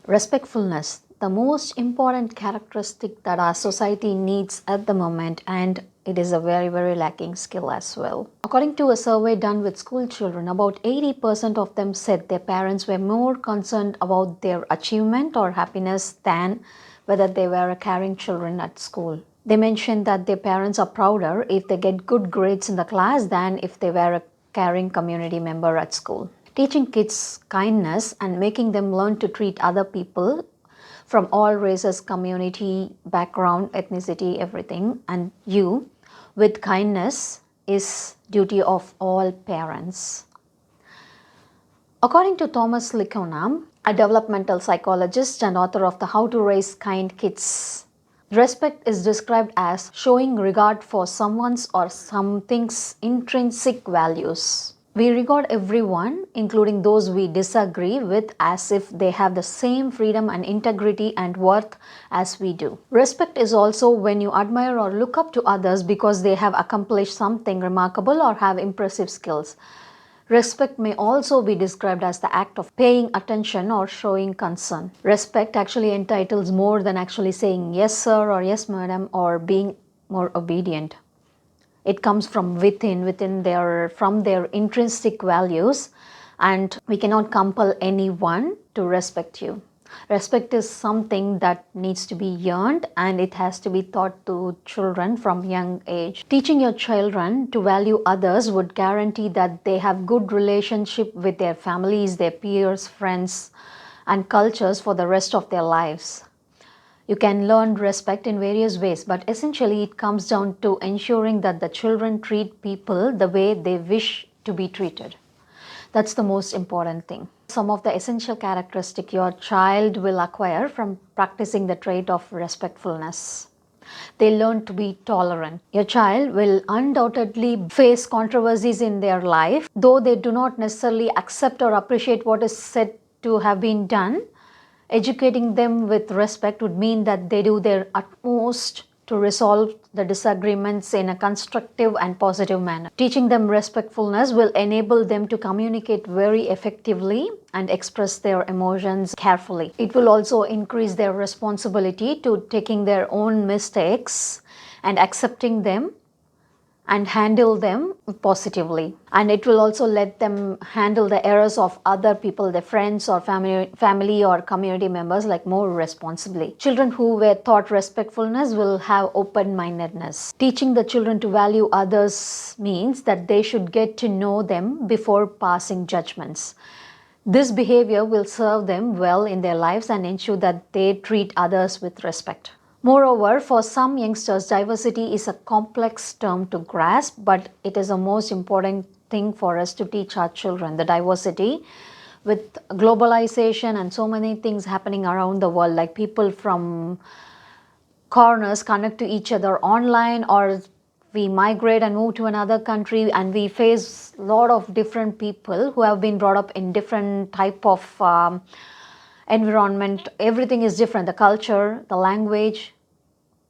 Respectfulness, the most important characteristic that our society needs at the moment, and it is a very, very lacking skill as well. According to a survey done with school children, about 80% of them said their parents were more concerned about their achievement or happiness than whether they were caring children at school. They mentioned that their parents are prouder if they get good grades in the class than if they were a caring community member at school. Teaching kids kindness and making them learn to treat other people from all races, community, background, ethnicity, everything, and you with kindness is duty of all parents. According to Thomas Likonam, a developmental psychologist and author of the How to Raise Kind Kids, respect is described as showing regard for someone's or something's intrinsic values. We regard everyone, including those we disagree with, as if they have the same freedom and integrity and worth as we do. Respect is also when you admire or look up to others because they have accomplished something remarkable or have impressive skills. Respect may also be described as the act of paying attention or showing concern. Respect actually entitles more than actually saying yes sir or yes madam or being more obedient. It comes from within from their intrinsic values, and we cannot compel anyone to respect you. Respect is something that needs to be earned, and it has to be taught to children from young age. Teaching your children to value others would guarantee that they have good relationship with their families, their peers, friends, and cultures for the rest of their lives. You can learn respect in various ways, but essentially it comes down to ensuring that the children treat people the way they wish to be treated. That's the most important thing. Some of the essential characteristics your child will acquire from practicing the trait of respectfulness. They learn to be tolerant. Your child will undoubtedly face controversies in their life, though they do not necessarily accept or appreciate what is said to have been done. Educating them with respect would mean that they do their utmost to resolve the disagreements in a constructive and positive manner. Teaching them respectfulness will enable them to communicate very effectively and express their emotions carefully. It will also increase their responsibility to taking their own mistakes and accepting them and handle them positively. And it will also let them handle the errors of other people, their friends or family or community members, like more responsibly. Children who were taught respectfulness will have open-mindedness. Teaching the children to value others means that they should get to know them before passing judgments. This behavior will serve them well in their lives and ensure that they treat others with respect. Moreover, for some youngsters, diversity is a complex term to grasp, but it is the most important thing for us to teach our children. The diversity with globalization and so many things happening around the world, like people from corners connect to each other online, or we migrate and move to another country and we face a lot of different people who have been brought up in different type of environment. Everything is different. The culture, the language,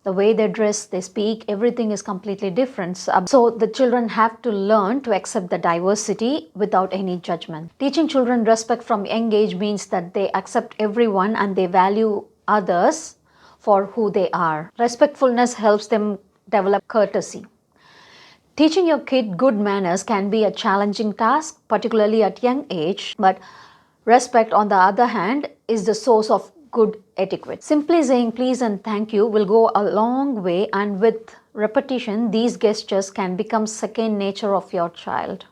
the way they dress, they speak, everything is completely different. So the children have to learn to accept the diversity without any judgment. Teaching children respect from young age means that they accept everyone and they value others for who they are. Respectfulness helps them develop courtesy. Teaching your kid good manners can be a challenging task, particularly at young age, but respect, on the other hand, is the source of good etiquette. Simply saying please and thank you will go a long way, and with repetition, these gestures can become second nature of your child.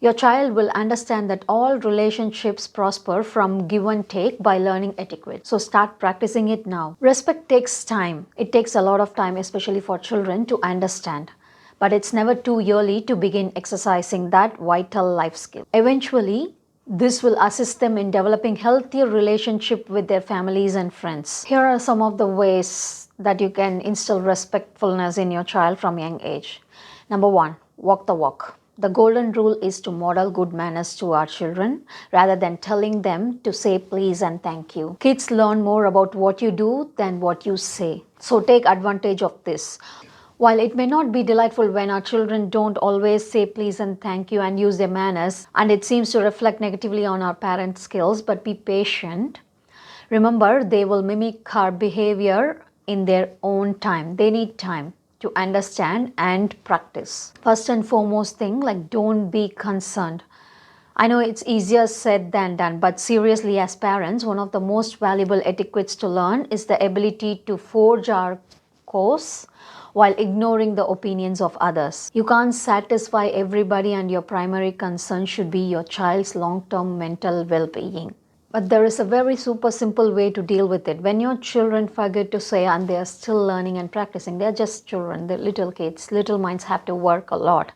Your child will understand that all relationships prosper from give and take by learning etiquette. So start practicing it now. Respect takes time. It takes a lot of time, especially for children, to understand. But it's never too early to begin exercising that vital life skill. Eventually, this will assist them in developing healthier relationship with their families and friends. Here are some of the ways that you can instill respectfulness in your child from young age. Number 1, walk the walk. The golden rule is to model good manners to our children rather than telling them to say please and thank you. Kids learn more about what you do than what you say. So take advantage of this. While it may not be delightful when our children don't always say please and thank you and use their manners, and it seems to reflect negatively on our parents' skills, but be patient. Remember, they will mimic our behavior in their own time. They need time to understand and practice. First and foremost thing, like, don't be concerned. I know it's easier said than done, but seriously, as parents, one of the most valuable etiquettes to learn is the ability to forge our course while ignoring the opinions of others. You can't satisfy everybody, and your primary concern should be your child's long-term mental well-being. But there is a very super simple way to deal with it. When your children forget to say and they are still learning and practicing, they're just children, they're little kids, little minds have to work a lot.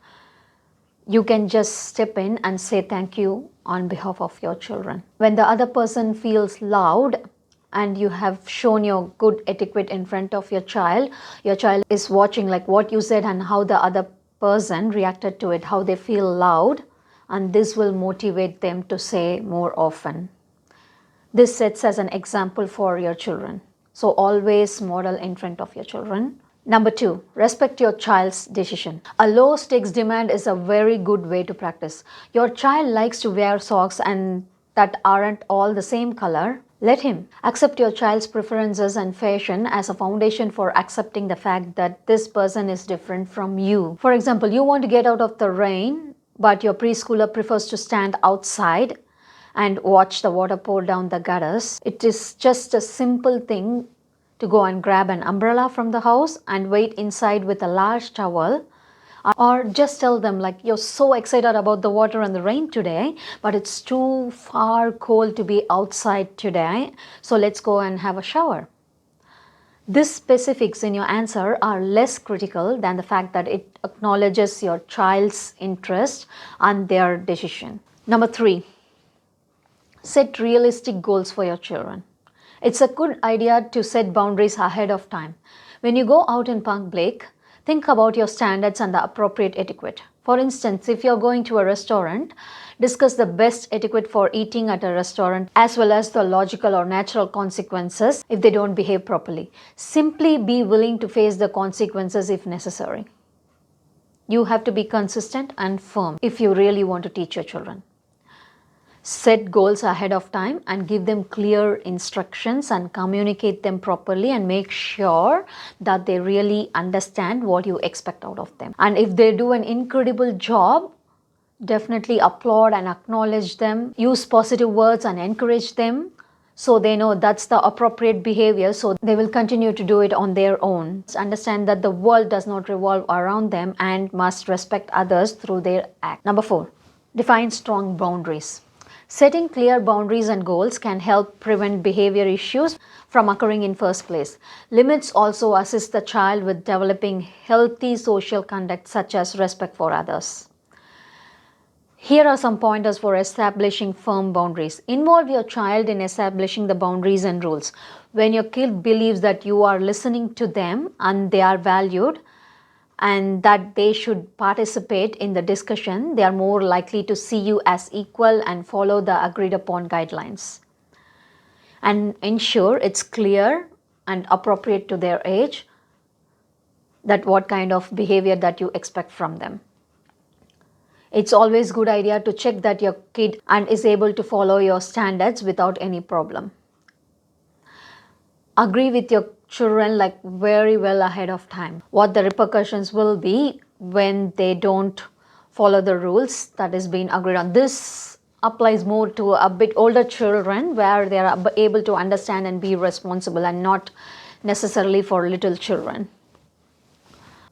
You can just step in and say thank you on behalf of your children. When the other person feels loud and you have shown your good etiquette in front of your child is watching like what you said and how the other person reacted to it, how they feel loud, and this will motivate them to say more often. This sets as an example for your children. So always model in front of your children. Number 2, respect your child's decision. A low stakes demand is a very good way to practice. Your child likes to wear socks and that aren't all the same color. Let him. Accept your child's preferences and fashion as a foundation for accepting the fact that this person is different from you. For example, you want to get out of the rain, but your preschooler prefers to stand outside and watch the water pour down the gutters. It is just a simple thing to go and grab an umbrella from the house and wait inside with a large towel, or just tell them like, you're so excited about the water and the rain today, but it's too far cold to be outside today, so let's go and have a shower. These specifics in your answer are less critical than the fact that it acknowledges your child's interest and their decision. Number 3, set realistic goals for your children. It's a good idea to set boundaries ahead of time. When you go out in public, think about your standards and the appropriate etiquette. For instance, if you're going to a restaurant, discuss the best etiquette for eating at a restaurant as well as the logical or natural consequences if they don't behave properly. Simply be willing to face the consequences if necessary. You have to be consistent and firm if you really want to teach your children. Set goals ahead of time and give them clear instructions and communicate them properly and make sure that they really understand what you expect out of them. And if they do an incredible job, definitely applaud and acknowledge them. Use positive words and encourage them so they know that's the appropriate behavior, so they will continue to do it on their own. Understand that the world does not revolve around them and must respect others through their act. Number 4, define strong boundaries. Setting clear boundaries and goals can help prevent behavior issues from occurring in first place. Limits also assist the child with developing healthy social conduct such as respect for others. Here are some pointers for establishing firm boundaries. Involve your child in establishing the boundaries and rules. When your kid believes that you are listening to them and they are valued, and that they should participate in the discussion, they are more likely to see you as equal and follow the agreed upon guidelines. And ensure it's clear and appropriate to their age that what kind of behavior that you expect from them. It's always a good idea to check that your kid and is able to follow your standards without any problem. Agree with your children like very well ahead of time what the repercussions will be when they don't follow the rules that is being agreed on. This applies more to a bit older children where they are able to understand and be responsible, and not necessarily for little children.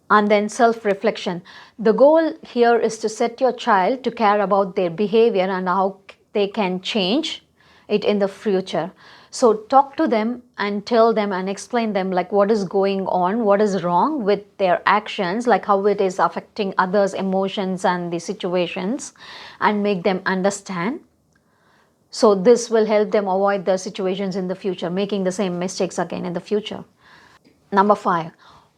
And then self-reflection. The goal here is to set your child to care about their behavior and how they can change it in the future. So talk to them and tell them and explain them like what is going on, what is wrong with their actions, like how it is affecting others' emotions and the situations, and make them understand. So this will help them avoid the situations in the future, making the same mistakes again in the future. Number 5,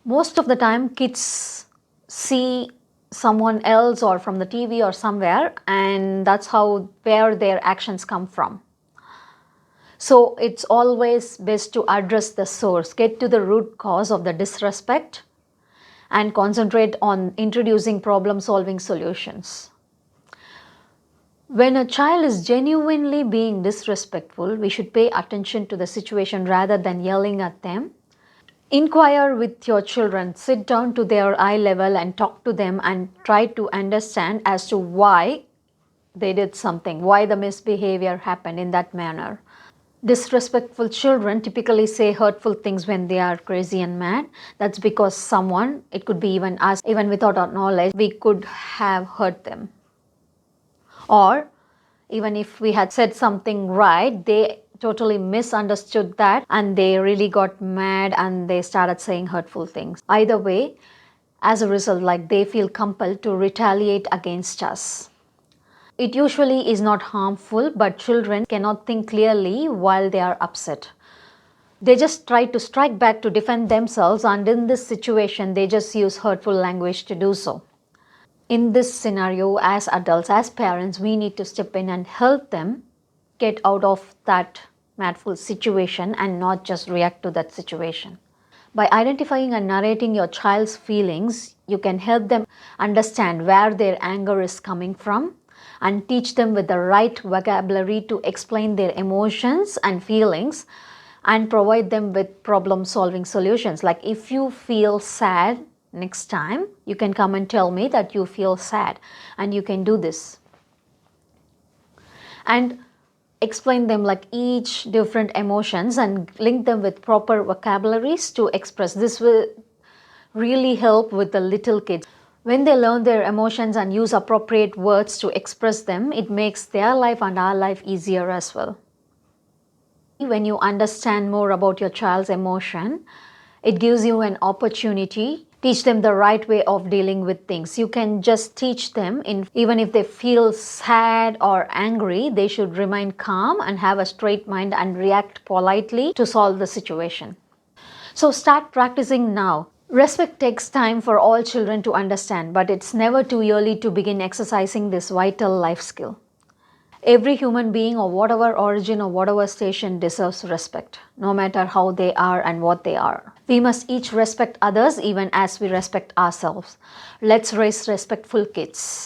most of the time kids see someone else or from the TV or somewhere, and that's where their actions come from. So it's always best to address the source, get to the root cause of the disrespect, and concentrate on introducing problem-solving solutions. When a child is genuinely being disrespectful, we should pay attention to the situation rather than yelling at them. Inquire with your children, sit down to their eye level and talk to them and try to understand as to why they did something, why the misbehavior happened in that manner. Disrespectful children typically say hurtful things when they are crazy and mad. That's because someone, it could be even us, even without our knowledge, we could have hurt them. Or even if we had said something right, they totally misunderstood that and they really got mad and they started saying hurtful things. Either way, as a result, like they feel compelled to retaliate against us. It usually is not harmful, but children cannot think clearly while they are upset. They just try to strike back to defend themselves, and in this situation, they just use hurtful language to do so. In this scenario, as adults, as parents, we need to step in and help them get out of that madful situation and not just react to that situation. By identifying and narrating your child's feelings, you can help them understand where their anger is coming from and teach them with the right vocabulary to explain their emotions and feelings and provide them with problem solving solutions. Like if you feel sad next time, you can come and tell me that you feel sad and you can do this. And explain them like each different emotions and link them with proper vocabularies to express. This will really help with the little kids. When they learn their emotions and use appropriate words to express them, it makes their life and our life easier as well. When you understand more about your child's emotion, it gives you an opportunity teach them the right way of dealing with things. You can just teach them even if they feel sad or angry, they should remain calm and have a straight mind and react politely to solve the situation. So start practicing now. Respect takes time for all children to understand, but it's never too early to begin exercising this vital life skill. Every human being of whatever origin or whatever station deserves respect, no matter how they are and what they are. We must each respect others even as we respect ourselves. Let's raise respectful kids.